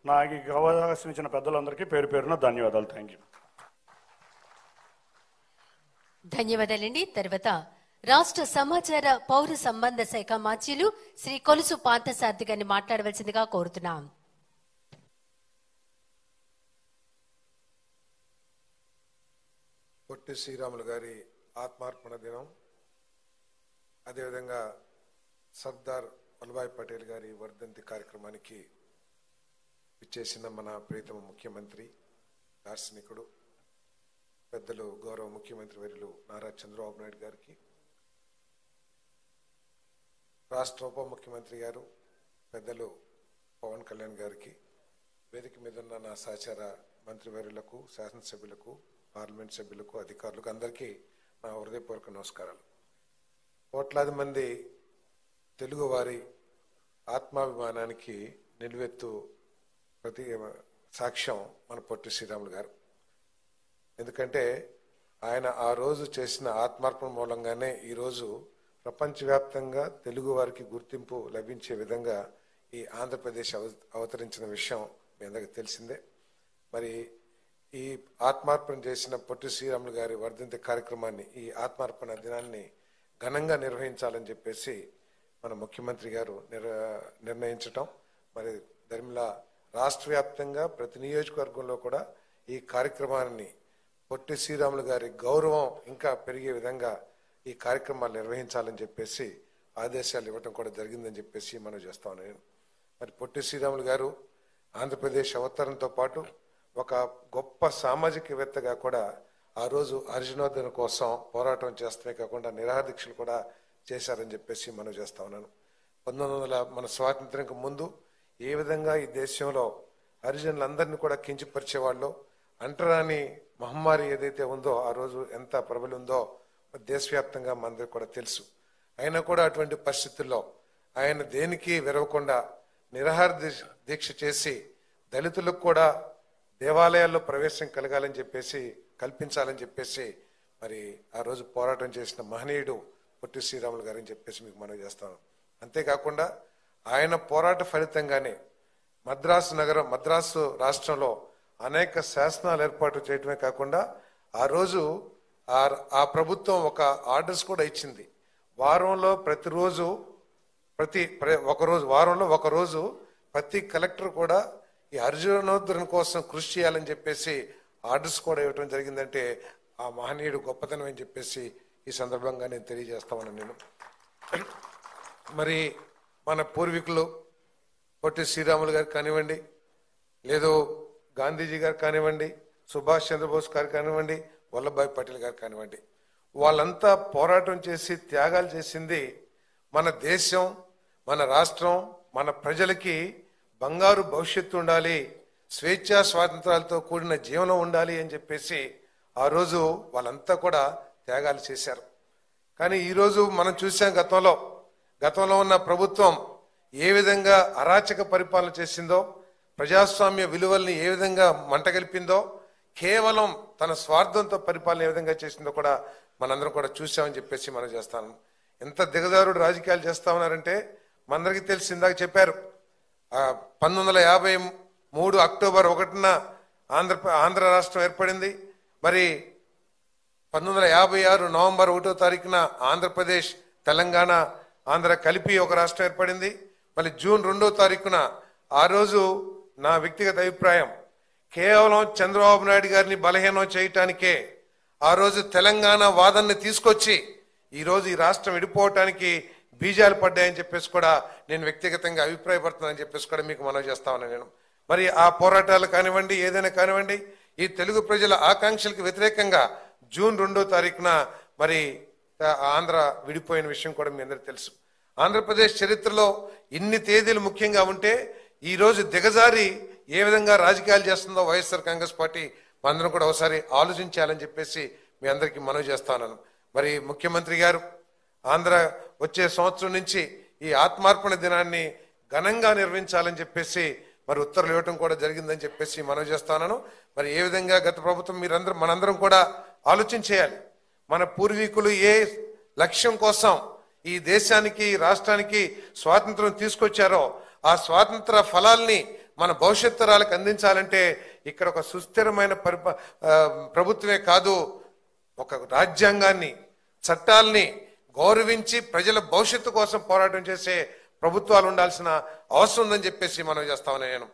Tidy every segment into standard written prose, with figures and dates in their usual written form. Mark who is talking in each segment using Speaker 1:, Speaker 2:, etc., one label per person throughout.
Speaker 1: నాకు ఈ అవకాశం ఇచ్చిన పెద్దలందరికీ పేరు పేరున ధన్యవాదాలు. Thank you.
Speaker 2: ధన్యవాదాలండి. తర్వాత రాష్ట్ర సమాచార పౌర సంబంధ శాఖ మంత్రులు శ్రీ కొలుసు పార్థసారథి గారిని మాట్లాడవలసిందిగా కోరుతున్నాం.
Speaker 3: పొట్టి శ్రీరాములు గారి ఆత్మార్పణ దినం, అదేవిధంగా సర్దార్ వల్లభాయ్ పటేల్ గారి వర్ధంతి కార్యక్రమానికి విచ్చేసిన మన ప్రీతమ ముఖ్యమంత్రి, దార్శనికుడు, పెద్దలు గౌరవ ముఖ్యమంత్రి వర్యులు నారా చంద్రబాబు నాయుడు గారికి, రాష్ట్ర ఉప ముఖ్యమంత్రి గారు పెద్దలు పవన్ కళ్యాణ్ గారికి, వేదిక మీద ఉన్న నా సహచార మంత్రివర్యులకు, శాసనసభ్యులకు, పార్లమెంట్ సభ్యులకు, అధికారులకు అందరికీ నా హృదయపూర్వక నమస్కారాలు. కోట్లాది మంది తెలుగువారి ఆత్మాభిమానానికి నిలువెత్తు ప్రతి సాక్ష్యం మన పొట్టి శ్రీరాములు గారు. ఎందుకంటే ఆయన ఆ రోజు చేసిన ఆత్మార్పణ మూలంగానే ఈరోజు ప్రపంచవ్యాప్తంగా తెలుగు వారికి గుర్తింపు లభించే విధంగా ఈ ఆంధ్రప్రదేశ్ అవతరించిన విషయం మీ అందరికీ తెలిసిందే. మరి ఈ ఆత్మార్పణ చేసిన పొట్టి శ్రీరాములు గారి వర్ధంతి కార్యక్రమాన్ని, ఈ ఆత్మార్పణ దినాన్ని ఘనంగా నిర్వహించాలని చెప్పేసి మన ముఖ్యమంత్రి గారు నిర్ణయించటం, మరి ధర్మిల రాష్ట్ర వ్యాప్తంగా ప్రతి నియోజకవర్గంలో కూడా ఈ కార్యక్రమాన్ని పొట్టి శ్రీరాములు గారి గౌరవం ఇంకా పెరిగే విధంగా ఈ కార్యక్రమాలు నిర్వహించాలని చెప్పేసి ఆదేశాలు ఇవ్వటం కూడా జరిగిందని చెప్పేసి మనం చేస్తా ఉన్నాను. మరి పొట్టి శ్రీరాములు గారు ఆంధ్రప్రదేశ్ అవతరణతో పాటు ఒక గొప్ప సామాజికవేత్తగా కూడా ఆ రోజు హరిజనోద్ధరణ కోసం పోరాటం చేస్తమే కాకుండా నిరాహార దీక్షలు కూడా చేశారని చెప్పేసి మనం చేస్తా ఉన్నాను. 1900 మన స్వాతంత్ర్యంకు ముందు ఏ విధంగా ఈ దేశంలో హరిజనులందరినీ కూడా కించపరిచేవాళ్ళు, అంటరాని మహమ్మారి ఏదైతే ఉందో ఆ రోజు ఎంత ప్రబలి ఉందో దేశవ్యాప్తంగా మనందరికీ కూడా తెలుసు. అయినా కూడా అటువంటి పరిస్థితుల్లో ఆయన దేనికి విరవకుండా నిరాహార దీక్ష చేసి దళితులకు కూడా దేవాలయాల్లో ప్రవేశం కల్పించాలని చెప్పేసి మరి ఆ రోజు పోరాటం చేసిన మహనీయుడు పొట్టి శ్రీరాములు గారని చెప్పేసి మీకు మనవి చేస్తాను. అంతేకాకుండా ఆయన పోరాట ఫలితంగానే మద్రాసు రాష్ట్రంలో అనేక శాసనాలు ఏర్పాటు చేయటమే కాకుండా ఆ రోజు ఆ ప్రభుత్వం ఒక ఆర్డర్స్ కూడా ఇచ్చింది. వారంలో ఒకరోజు ప్రతి కలెక్టర్ కూడా ఈ హరిజనోద్ధరణ కోసం కృషి చేయాలని చెప్పేసి ఆర్డర్స్ కూడా ఇవ్వటం జరిగిందంటే ఆ మహనీయుడు గొప్పతనం అని చెప్పేసి ఈ సందర్భంగా నేను తెలియజేస్తామని నేను. మరి మన పూర్వీకులు పొట్టి శ్రీరాములు గారు కానివ్వండి, లేదు గాంధీజీ గారు కానివ్వండి, సుభాష్ చంద్రబోస్ గారు కానివ్వండి, వల్లభాయ్ పటేల్ గారు కానివ్వండి, వాళ్ళంతా పోరాటం చేసి త్యాగాలు చేసింది మన దేశం, మన రాష్ట్రం, మన ప్రజలకి బంగారు భవిష్యత్తు ఉండాలి, స్వేచ్ఛా స్వాతంత్రాలతో కూడిన జీవనం ఉండాలి అని చెప్పేసి ఆ రోజు వాళ్ళంతా కూడా త్యాగాలు చేశారు. కానీ ఈరోజు మనం చూసాం గతంలో ఉన్న ప్రభుత్వం ఏ విధంగా అరాచక పరిపాలన చేసిందో, ప్రజాస్వామ్య విలువల్ని ఏ విధంగా మంటగలిపిందో, కేవలం తన స్వార్థంతో పరిపాలన ఏ విధంగా చేసిందో కూడా మనందరం కూడా చూసామని చెప్పేసి మనం చేస్తాను. ఎంత దిగజారుడు రాజకీయాలు చేస్తా ఉన్నారంటే మనందరికీ తెలిసి ఇందాక చెప్పారు, 1953 అక్టోబర్ 1న ఆంధ్ర రాష్ట్రం ఏర్పడింది. మరి 1956 నవంబర్ 1వ తారీఖున ఆంధ్రప్రదేశ్, తెలంగాణ, ఆంధ్ర కలిపి ఒక రాష్ట్రం ఏర్పడింది. మళ్ళీ జూన్ 2వ తారీఖున ఆ రోజు నా వ్యక్తిగత అభిప్రాయం కేవలం చంద్రబాబు నాయుడు గారిని బలహీనం చేయటానికే ఆ రోజు తెలంగాణ వాదనని తీసుకొచ్చి ఈరోజు ఈ రాష్ట్రం విడిపోవటానికి బీజాలు పడ్డాయని చెప్పేసి కూడా నేను వ్యక్తిగతంగా అభిప్రాయపడుతున్నానని చెప్పేసి కూడా మీకు మనవి చేస్తా ఉన్నాను నేను. మరి ఆ పోరాటాలు కానివ్వండి, ఏదైనా కానివ్వండి, ఈ తెలుగు ప్రజల ఆకాంక్షలకు వ్యతిరేకంగా జూన్ 2వ తారీఖున మరి ఆంధ్ర విడిపోయిన విషయం కూడా మీ అందరికీ తెలుసు. ఆంధ్రప్రదేశ్ చరిత్రలో ఇన్ని తేదీలు ముఖ్యంగా ఉంటే ఈ రోజు దిగజారి ఏ విధంగా రాజకీయాలు చేస్తుందో వైఎస్ఆర్ కాంగ్రెస్ పార్టీ మనందరం కూడా ఒకసారి ఆలోచించాలని చెప్పేసి మీ అందరికీ మనవి చేస్తా ఉన్నాను. మరి ముఖ్యమంత్రి గారు ఆంధ్ర వచ్చే సంవత్సరం నుంచి ఈ ఆత్మార్పణ దినాన్ని ఘనంగా నిర్వహించాలని చెప్పేసి మరి ఉత్తర్వులు ఇవ్వటం కూడా జరిగిందని చెప్పేసి మనవి చేస్తాను. మరి ఏ విధంగా గత ప్రభుత్వం మనందరం కూడా ఆలోచించేయాలి. మన పూర్వీకులు ఏ లక్ష్యం కోసం ఈ దేశానికి, రాష్ట్రానికి స్వాతంత్రం తీసుకొచ్చారో ఆ స్వాతంత్ర ఫలాల్ని మన భవిష్యత్తు తరాలకు అందించాలంటే ఇక్కడ ఒక సుస్థిరమైన ప్రభుత్వమే కాదు, ఒక రాజ్యాంగాన్ని, చట్టాలని గౌరవించి ప్రజల భవిష్యత్తు కోసం పోరాటం చేసే ప్రభుత్వాలు ఉండాల్సిన అవసరం ఉందని చెప్పేసి మనం చేస్తామని నేను.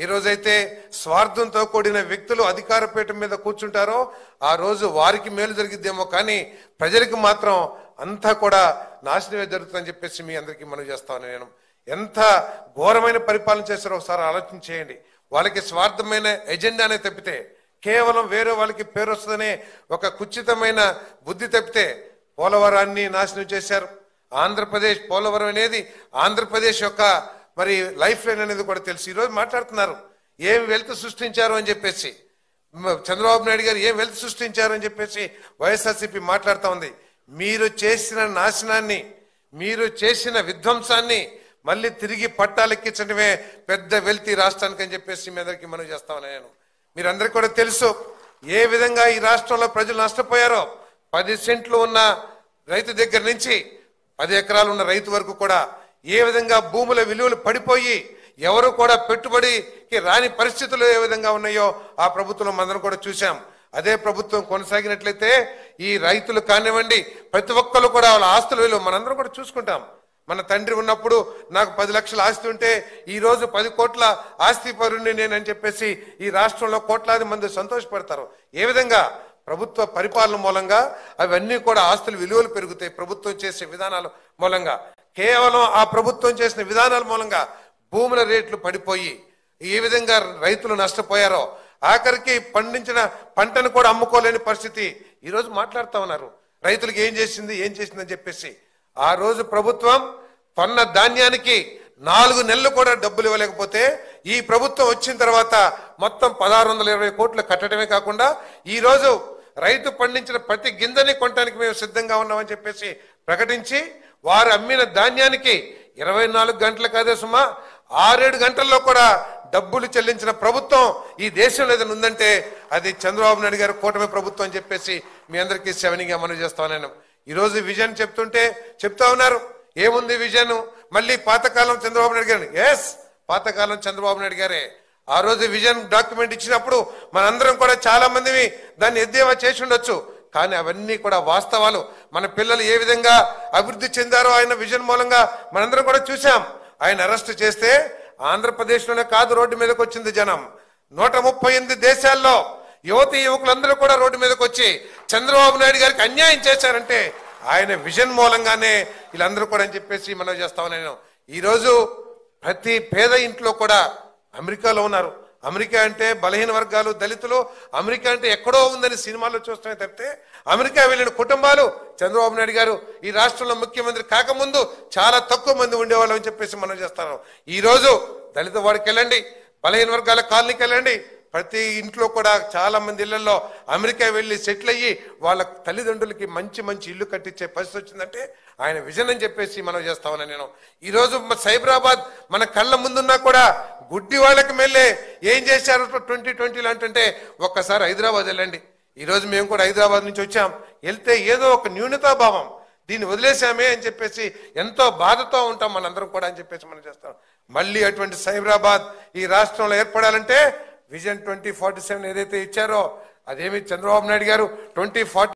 Speaker 3: ఈ రోజైతే స్వార్థంతో కూడిన వ్యక్తులు అధికార పీఠం మీద కూర్చుంటారో ఆ రోజు వారికి మేలు జరిగిద్దేమో, కానీ ప్రజలకు మాత్రం అంతా కూడా నాశనమే జరుగుతుందని చెప్పేసి మీ అందరికీ మనం చేస్తామని నేను. ఎంత ఘోరమైన పరిపాలన చేస్తారో ఒకసారి ఆలోచన చేయండి. వాళ్ళకి స్వార్థమైన ఎజెండానే తప్పితే, కేవలం వేరే వాళ్ళకి పేరు వస్తుందనే ఒక కుచితమైన బుద్ధి తప్పితే పోలవరాన్ని నాశనం చేశారు. ఆంధ్రప్రదేశ్, పోలవరం అనేది ఆంధ్రప్రదేశ్ యొక్క మరి లైఫ్ లైన్ అనేది కూడా తెలుసు. ఈరోజు మాట్లాడుతున్నారు ఏం వెల్త్ సృష్టించారు అని చెప్పేసి, చంద్రబాబు నాయుడు గారు ఏం వెల్త్ సృష్టించారు అని చెప్పేసి వైఎస్ఆర్సీపీ మాట్లాడుతూ ఉంది. మీరు చేసిన నాశనాన్ని, మీరు చేసిన విధ్వంసాన్ని మళ్ళీ తిరిగి పట్టాలెక్కించడమే పెద్ద వెల్త్ ఈ రాష్ట్రానికి అని చెప్పేసి మీ అందరికీ మనం చేస్తామని నేను. మీరందరికీ కూడా తెలుసు ఏ విధంగా ఈ రాష్ట్రంలో ప్రజలు నష్టపోయారో. 10 సెంట్లు ఉన్న రైతు దగ్గర నుంచి 10 ఎకరాలు ఉన్న రైతు వరకు కూడా ఏ విధంగా భూముల విలువలు పడిపోయి ఎవరు కూడా పెట్టుబడికి రాని పరిస్థితులు ఏ విధంగా ఉన్నాయో ఆ ప్రభుత్వంలో మనందరం కూడా చూసాం. అదే ప్రభుత్వం కొనసాగినట్లయితే ఈ రైతులు కానివ్వండి, ప్రతి ఒక్కరు కూడా వాళ్ళ ఆస్తుల విలువ మనందరం కూడా చూసుకుంటాం. మన తండ్రి ఉన్నప్పుడు నాకు 10 లక్షల ఆస్తి ఉంటే ఈ రోజు 10 కోట్ల ఆస్తి పరుణ్ణి నేనని చెప్పేసి ఈ రాష్ట్రంలో కోట్లాది మంది సంతోషపడతారు. ఏ విధంగా ప్రభుత్వ పరిపాలన మూలంగా అవన్నీ కూడా ఆస్తుల విలువలు పెరుగుతాయి. ప్రభుత్వం చేసే విధానాల మూలంగా, కేవలం ఆ ప్రభుత్వం చేసిన విధానాల మూలంగా భూముల రేట్లు పడిపోయి ఏ విధంగా రైతులు నష్టపోయారో, ఆఖరికి పండించిన పంటను కూడా అమ్ముకోలేని పరిస్థితి ఈరోజు మాట్లాడుతూ ఉన్నారు. రైతులకు ఏం చేసిందని చెప్పేసి ఆ రోజు ప్రభుత్వం కొన్న ధాన్యానికి 4 నెలలు కూడా డబ్బులు ఇవ్వలేకపోతే ఈ ప్రభుత్వం వచ్చిన తర్వాత మొత్తం 1620 కోట్లు కట్టడమే కాకుండా ఈ రోజు రైతు పండించిన ప్రతి గింజని కొనడానికి మేము సిద్ధంగా ఉన్నామని చెప్పేసి ప్రకటించి వారు అమ్మిన ధాన్యానికి 24 గంటలు కాదే సుమా 6-7 గంటల్లో కూడా డబ్బులు చెల్లించిన ప్రభుత్వం ఈ దేశంలో ఏదైనా ఉందంటే అది చంద్రబాబు నాయుడు గారి కూటమి ప్రభుత్వం అని చెప్పేసి మీ అందరికీ సెవెనింగ్గా మనం చేస్తాను నేను. ఈరోజు విజన్ చెప్తా ఉన్నారు. ఏముంది విజన్? మళ్ళీ పాతకాలం చంద్రబాబు నాయుడు గారు. ఎస్, పాతకాలం చంద్రబాబు నాయుడు గారే. ఆ రోజు విజన్ డాక్యుమెంట్ ఇచ్చినప్పుడు మనందరం కూడా చాలా మంది దాన్ని ఎద్దేవా చేసి ఉండొచ్చు, కానీ అవన్నీ కూడా వాస్తవాలు. మన పిల్లలు ఏ విధంగా అభివృద్ధి చెందారో ఆయన విజన్ మూలంగా మనందరం కూడా చూసాం. ఆయన అరెస్ట్ చేస్తే ఆంధ్రప్రదేశ్లోనే కాదు రోడ్డు మీదకి వచ్చింది జనం. 138 దేశాల్లో యువకులందరూ కూడా రోడ్డు మీదకి వచ్చి చంద్రబాబు నాయుడు గారికి అన్యాయం చేశారంటే ఆయన విజన్ మూలంగానే వీళ్ళందరూ కూడా అని చెప్పేసి మనం చేస్తామని నేను. ఈరోజు ప్రతి పేద ఇంట్లో కూడా అమెరికాలో ఉన్నారు. అమెరికా అంటే బలహీన వర్గాలు, దళితులు, అమెరికా అంటే ఎక్కడో ఉందని సినిమాల్లో చూస్తామే తప్పితే అమెరికా వెళ్ళిన కుటుంబాలు చంద్రబాబు నాయుడు గారు ఈ రాష్ట్రంలో ముఖ్యమంత్రి కాకముందు చాలా తక్కువ మంది ఉండేవాళ్ళు అని చెప్పేసి మనం చేస్తాను. ఈ రోజు దళిత వాడికి వెళ్ళండి, బలహీన వర్గాల కాలనీకి వెళ్ళండి, ప్రతి ఇంట్లో కూడా చాలా మంది ఇళ్లలో అమెరికా వెళ్ళి సెటిల్ అయ్యి వాళ్ళ తల్లిదండ్రులకి మంచి ఇల్లు కట్టించే పరిస్థితి వచ్చిందంటే ఆయన విజన్ అని చెప్పేసి మనం చేస్తామని నేను. ఈరోజు సైబరాబాద్ మన కళ్ళ ముందున్నా కూడా గుడ్డి వాళ్ళకి మెల్లే ఏం చేశారు 2020 అంటుంటే ఒక్కసారి హైదరాబాద్ వెళ్ళండి. ఈరోజు మేము కూడా హైదరాబాద్ నుంచి వచ్చాం. వెళ్తే ఏదో ఒక న్యూనతాభావం, దీన్ని వదిలేసామే అని చెప్పేసి ఎంతో బాధతో ఉంటాం మనందరం కూడా అని చెప్పేసి మనం చేస్తాం. మళ్ళీ అటువంటి సైబరాబాద్ ఈ రాష్ట్రంలో ఏర్పడాలంటే విజన్ 2047 ఏదైతే ఇచ్చారో అదేమి చంద్రబాబు నాయుడు గారు 2040